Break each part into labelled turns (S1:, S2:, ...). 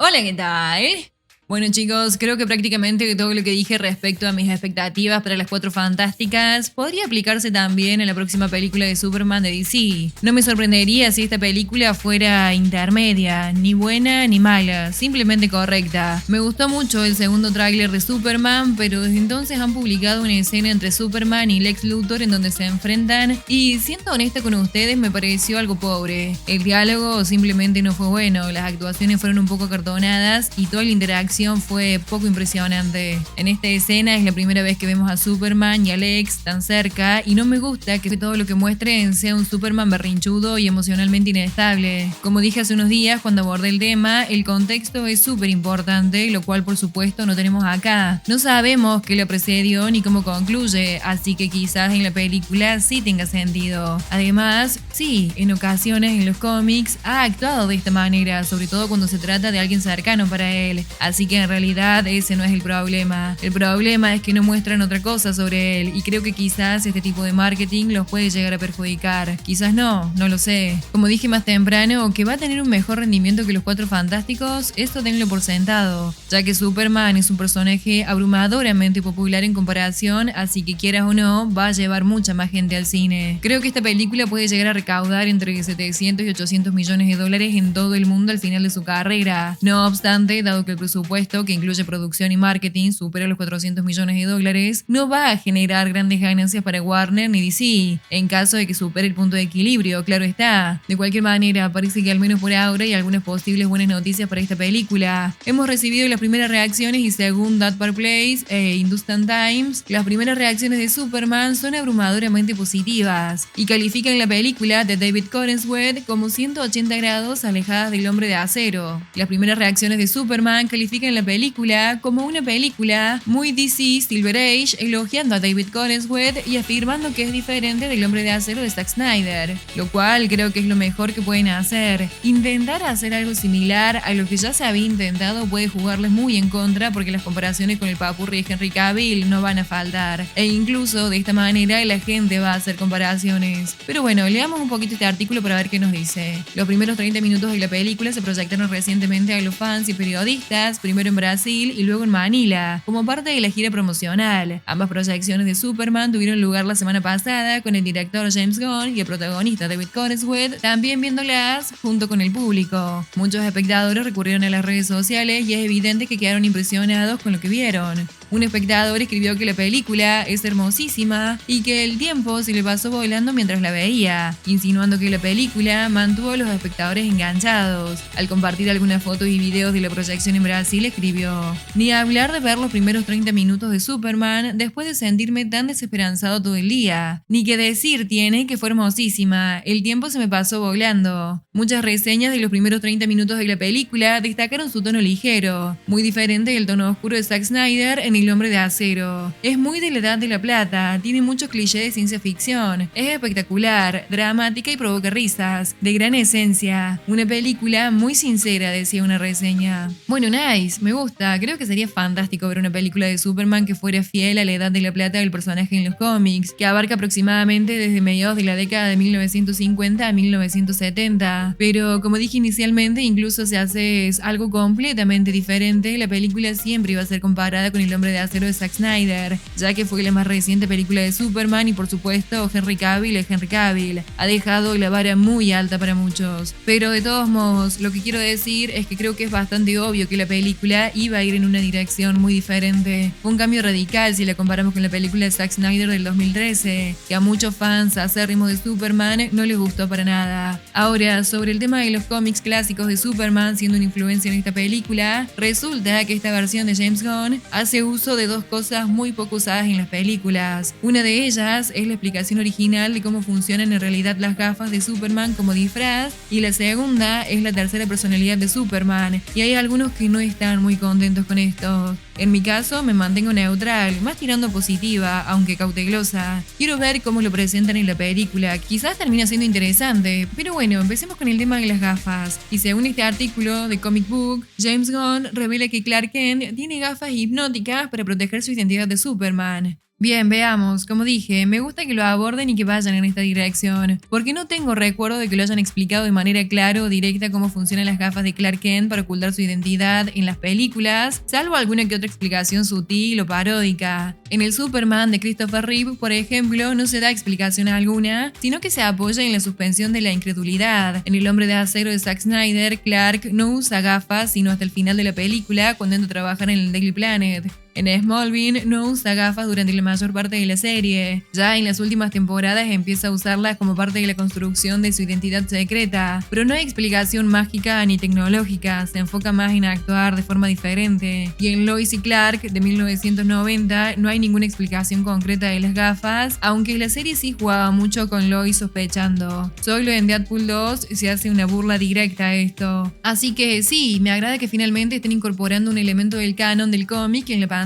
S1: Hola, ¿qué tal? Bueno chicos, creo que prácticamente todo lo que dije respecto a mis expectativas para las Cuatro Fantásticas podría aplicarse también en la próxima película de Superman de DC. No me sorprendería si esta película fuera intermedia, ni buena ni mala, simplemente correcta. Me gustó mucho el segundo tráiler de Superman, pero desde entonces han publicado una escena entre Superman y Lex Luthor en donde se enfrentan y siendo honesta con ustedes me pareció algo pobre. El diálogo simplemente no fue bueno, las actuaciones fueron un poco acartonadas y toda la interacción fue poco impresionante. En esta escena es la primera vez que vemos a Superman y a Lex tan cerca y no me gusta que todo lo que muestren sea un Superman berrinchudo y emocionalmente inestable. Como dije hace unos días cuando abordé el tema, el contexto es súper importante, lo cual por supuesto no tenemos acá. No sabemos qué lo precedió ni cómo concluye, así que quizás en la película sí tenga sentido. Además, sí, en ocasiones en los cómics ha actuado de esta manera, sobre todo cuando se trata de alguien cercano para él. Así que en realidad ese no es el problema. El problema es que no muestran otra cosa sobre él y creo que quizás este tipo de marketing los puede llegar a perjudicar. Quizás no lo sé. Como dije más temprano, que va a tener un mejor rendimiento que los Cuatro Fantásticos, esto tenlo por sentado, ya que Superman es un personaje abrumadoramente popular en comparación, así que quieras o no, va a llevar mucha más gente al cine. Creo que esta película puede llegar a recaudar entre 700 y 800 millones de dólares en todo el mundo al final de su carrera. No obstante, dado que el presupuesto, que incluye producción y marketing, supera los 400 millones de dólares, no va a generar grandes ganancias para Warner ni DC, en caso de que supere el punto de equilibrio, claro está. De cualquier manera, parece que al menos por ahora hay algunas posibles buenas noticias para esta película. Hemos recibido las primeras reacciones y según That Part Place e Hindustan Times, las primeras reacciones de Superman son abrumadoramente positivas y califican la película de David Corenswet como 180 grados alejadas del Hombre de Acero. Las primeras reacciones de Superman califican la película como una película muy DC Silver Age, elogiando a David Corenswet y afirmando que es diferente del Hombre de Acero de Zack Snyder, lo cual creo que es lo mejor que pueden hacer. Intentar hacer algo similar a lo que ya se había intentado puede jugarles muy en contra porque las comparaciones con el papurri de Henry Cavill no van a faltar, e incluso de esta manera la gente va a hacer comparaciones. Pero bueno, leamos un poquito este artículo para ver qué nos dice. Los primeros 30 minutos de la película se proyectaron recientemente a los fans y periodistas, primero en Brasil y luego en Manila, como parte de la gira promocional. Ambas proyecciones de Superman tuvieron lugar la semana pasada con el director James Gunn y el protagonista David Corenswet también viéndolas junto con el público. Muchos espectadores recurrieron a las redes sociales y es evidente que quedaron impresionados con lo que vieron. Un espectador escribió que la película es hermosísima y que el tiempo se le pasó volando mientras la veía, insinuando que la película mantuvo a los espectadores enganchados. Al compartir algunas fotos y videos de la proyección en Brasil, escribió: "Ni hablar de ver los primeros 30 minutos de Superman después de sentirme tan desesperanzado todo el día. Ni que decir tiene que fue hermosísima, el tiempo se me pasó volando". Muchas reseñas de los primeros 30 minutos de la película destacaron su tono ligero, muy diferente del tono oscuro de Zack Snyder en El Hombre de Acero. Es muy de la Edad de la Plata, tiene muchos clichés de ciencia ficción, es espectacular, dramática y provoca risas, de gran esencia. Una película muy sincera, decía una reseña. Bueno, nice, me gusta, creo que sería fantástico ver una película de Superman que fuera fiel a la Edad de la Plata del personaje en los cómics, que abarca aproximadamente desde mediados de la década de 1950 a 1970. Pero como dije inicialmente, incluso si haces algo completamente diferente, la película siempre iba a ser comparada con El Hombre de Acero de Zack Snyder, ya que fue la más reciente película de Superman y por supuesto Henry Cavill es Henry Cavill. Ha dejado la vara muy alta para muchos. Pero de todos modos, lo que quiero decir es que creo que es bastante obvio que la película iba a ir en una dirección muy diferente. Fue un cambio radical si la comparamos con la película de Zack Snyder del 2013, que a muchos fans acérrimos de Superman no les gustó para nada. Ahora, sobre el tema de los cómics clásicos de Superman siendo una influencia en esta película, resulta que esta versión de James Gunn hace uso de dos cosas muy poco usadas en las películas. Una de ellas es la explicación original de cómo funcionan en realidad las gafas de Superman como disfraz, y la segunda es la tercera personalidad de Superman, y hay algunos que no están muy contentos con esto. En mi caso me mantengo neutral, más tirando positiva, aunque cautelosa. Quiero ver cómo lo presentan en la película, quizás termina siendo interesante, pero bueno, empecemos con el tema de las gafas. Y según este artículo de Comic Book, James Gunn revela que Clark Kent tiene gafas hipnóticas para proteger su identidad de Superman. Bien, veamos. Como dije, me gusta que lo aborden y que vayan en esta dirección, porque no tengo recuerdo de que lo hayan explicado de manera clara o directa cómo funcionan las gafas de Clark Kent para ocultar su identidad en las películas, salvo alguna que otra explicación sutil o paródica. En el Superman de Christopher Reeve, por ejemplo, no se da explicación alguna, sino que se apoya en la suspensión de la incredulidad. En El Hombre de Acero de Zack Snyder, Clark no usa gafas sino hasta el final de la película, cuando entra a trabajar en el Daily Planet. En Smallville no usa gafas durante la mayor parte de la serie. Ya en las últimas temporadas empieza a usarlas como parte de la construcción de su identidad secreta. Pero no hay explicación mágica ni tecnológica, se enfoca más en actuar de forma diferente. Y en Lois y Clark de 1990 no hay ninguna explicación concreta de las gafas, aunque la serie sí jugaba mucho con Lois sospechando. Solo en Deadpool 2 se hace una burla directa a esto. Así que sí, me agrada que finalmente estén incorporando un elemento del canon del cómic en la pantalla.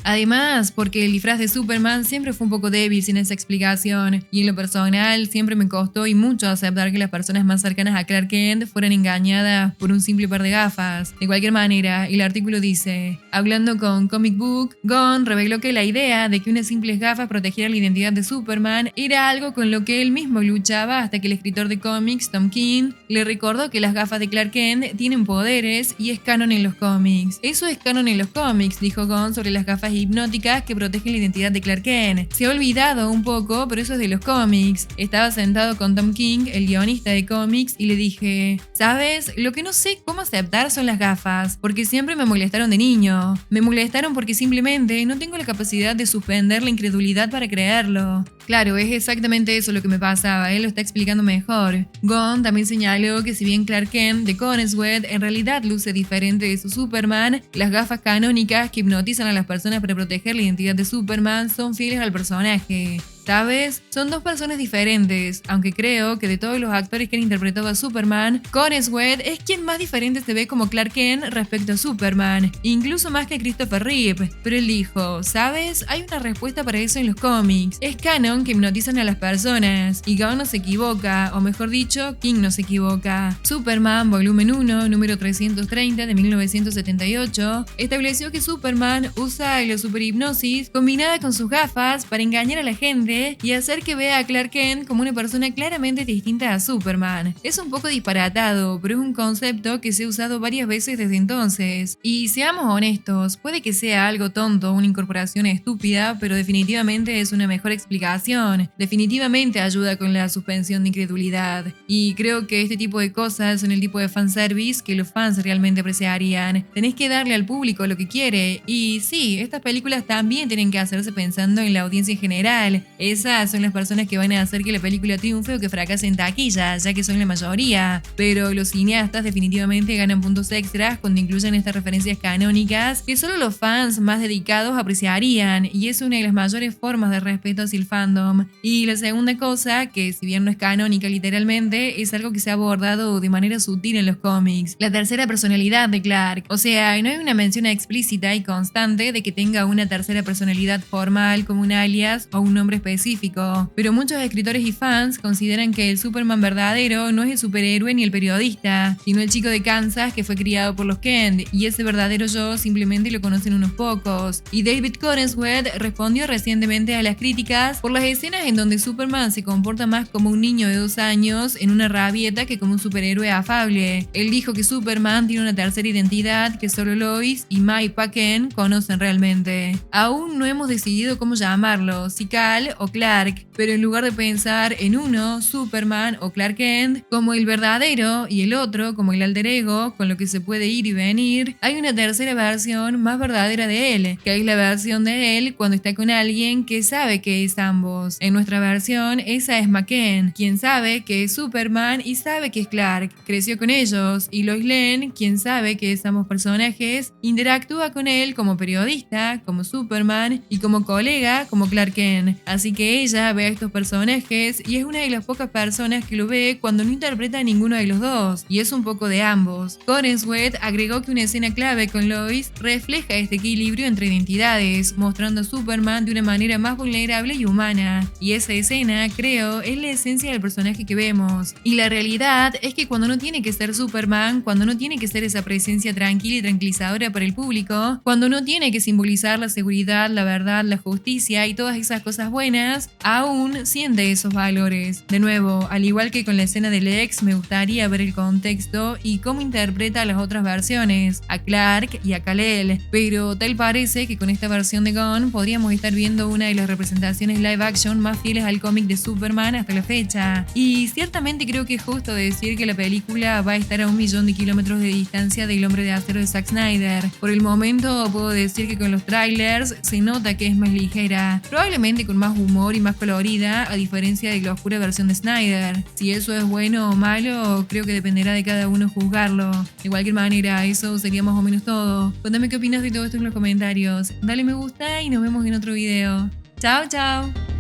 S1: Además, porque el disfraz de Superman siempre fue un poco débil sin esa explicación, y en lo personal siempre me costó y mucho aceptar que las personas más cercanas a Clark Kent fueran engañadas por un simple par de gafas. De cualquier manera, el artículo dice: hablando con Comic Book, Gunn reveló que la idea de que unas simples gafas protegieran la identidad de Superman era algo con lo que él mismo luchaba hasta que el escritor de cómics, Tom King, le recordó que las gafas de Clark Kent tienen poderes y es canon en los cómics. Eso es canon en los cómics, dijo Gunn sobre las gafas hipnóticas que protegen la identidad de Clark Kent. Se ha olvidado un poco, pero eso es de los cómics. Estaba sentado con Tom King, el guionista de cómics, y le dije: ¿sabes? Lo que no sé cómo aceptar son las gafas, porque siempre me molestaron de niño. Me molestaron porque simplemente no tengo la capacidad de suspender la incredulidad para creerlo. Claro, es exactamente eso lo que me pasaba, él lo está explicando mejor. Gunn también señaló que si bien Clark Kent de Conesweat en realidad luce diferente de su Superman, las gafas canónicas que hipnotizan a las personas para proteger la identidad de Superman son fieles al personaje. ¿Sabes? Son dos personas diferentes, aunque creo que de todos los actores que han interpretado a Superman, Conesweat es quien más diferente se ve como Clark Kent respecto a Superman, incluso más que Christopher Reeve. Pero él dijo: ¿sabes? Hay una respuesta para eso en los cómics. Es canon que hipnotizan a las personas, y Gunn no se equivoca, o mejor dicho, King no se equivoca. Superman, volumen 1, número 330 de 1978, estableció que Superman usa la superhipnosis combinada con sus gafas para engañar a la gente y hacer que vea a Clark Kent como una persona claramente distinta a Superman. Es un poco disparatado, pero es un concepto que se ha usado varias veces desde entonces. Y seamos honestos, puede que sea algo tonto, una incorporación estúpida, pero definitivamente es una mejor explicación. Definitivamente ayuda con la suspensión de incredulidad. Y creo que este tipo de cosas son el tipo de fanservice que los fans realmente apreciarían. Tenés que darle al público lo que quiere. Y sí, estas películas también tienen que hacerse pensando en la audiencia en general. Esas son las personas que van a hacer que la película triunfe o que fracase en taquilla, ya que son la mayoría. Pero los cineastas definitivamente ganan puntos extras cuando incluyen estas referencias canónicas que solo los fans más dedicados apreciarían, y es una de las mayores formas de respeto hacia el fandom. Y la segunda cosa, que si bien no es canónica literalmente, es algo que se ha abordado de manera sutil en los cómics: la tercera personalidad de Clark. O sea, no hay una mención explícita y constante de que tenga una tercera personalidad formal como un alias o un nombre específico, pero muchos escritores y fans consideran que el Superman verdadero no es el superhéroe ni el periodista, sino el chico de Kansas que fue criado por los Kent, y ese verdadero yo simplemente lo conocen unos pocos. Y David Corenswet respondió recientemente a las críticas por las escenas en donde Superman se comporta más como un niño de 2 años en una rabieta que como un superhéroe afable. Él dijo que Superman tiene una tercera identidad que solo Lois y Mike Paquin conocen realmente. Aún no hemos decidido cómo llamarlo, si Kal o Clark, pero en lugar de pensar en uno, Superman o Clark Kent, como el verdadero y el otro como el alter ego, con lo que se puede ir y venir, hay una tercera versión más verdadera de él, que es la versión de él cuando está con alguien que sabe que es ambos. En nuestra versión, esa es McKen, quien sabe que es Superman y sabe que es Clark, creció con ellos, y Lois Lane, quien sabe que es ambos personajes, interactúa con él como periodista, como Superman, y como colega, como Clark Kent. Así Así que ella ve a estos personajes y es una de las pocas personas que lo ve cuando no interpreta a ninguno de los dos, y es un poco de ambos. Corenswet agregó que una escena clave con Lois refleja este equilibrio entre identidades, mostrando a Superman de una manera más vulnerable y humana. Y esa escena, creo, es la esencia del personaje que vemos. Y la realidad es que cuando no tiene que ser Superman, cuando no tiene que ser esa presencia tranquila y tranquilizadora para el público, cuando no tiene que simbolizar la seguridad, la verdad, la justicia y todas esas cosas buenas, aún siente esos valores. De nuevo, al igual que con la escena del ex, me gustaría ver el contexto y cómo interpreta a las otras versiones, a Clark y a Kal-El, pero tal parece que con esta versión de Gunn podríamos estar viendo una de las representaciones live action más fieles al cómic de Superman hasta la fecha. Y ciertamente creo que es justo decir que la película va a estar a 1.000.000 de kilómetros de distancia del Hombre de Acero de Zack Snyder. Por el momento puedo decir que con los trailers se nota que es más ligera, probablemente con más humor y más colorida, a diferencia de la oscura versión de Snyder. Si eso es bueno o malo, creo que dependerá de cada uno juzgarlo. De cualquier manera, eso sería más o menos todo. Cuéntame qué opinas de todo esto en los comentarios. Dale me gusta y nos vemos en otro video. Chao, chao.